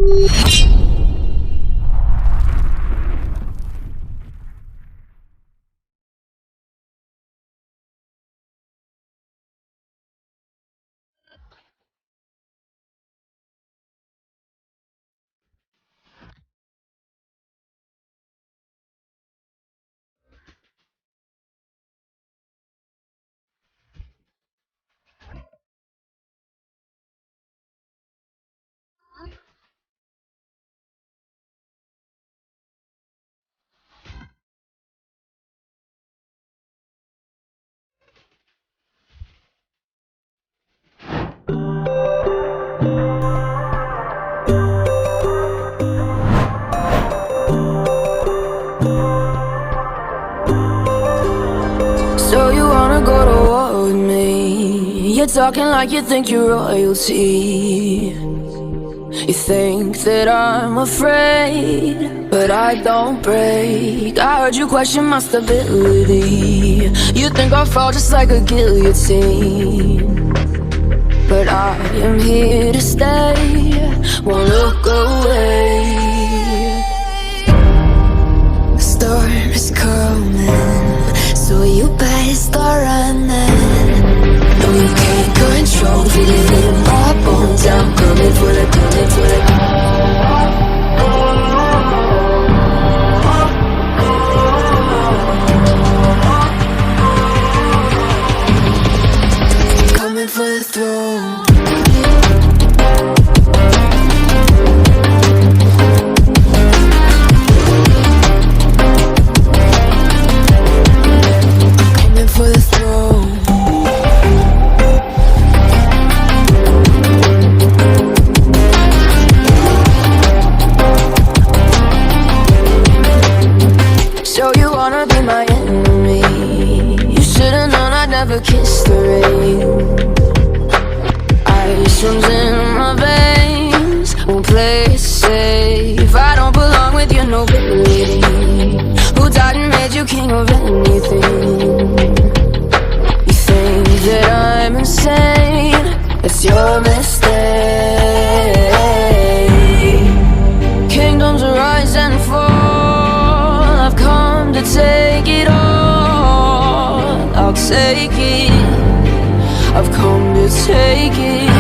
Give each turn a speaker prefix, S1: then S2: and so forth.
S1: So you wanna go to war with me? You're talking like you think you're royalty. You think that I'm afraid, but I don't break. I heard you question my stability. You think I'll fall just like a guillotine, but I am here to stay, won't look away. The storm is coming, so you better start running. No, you can't control, feel it in my bones. I'm coming for the, coming for the. Coming for the throne. Never kissed the rain. Ice runs in my veins, won't play it safe. I don't belong with your nobility. Who died and made you king of anything? You think that I'm insane? It's your mistake. Kingdoms rise and fall, I've come to take it all. I'll take it, I've come to take it.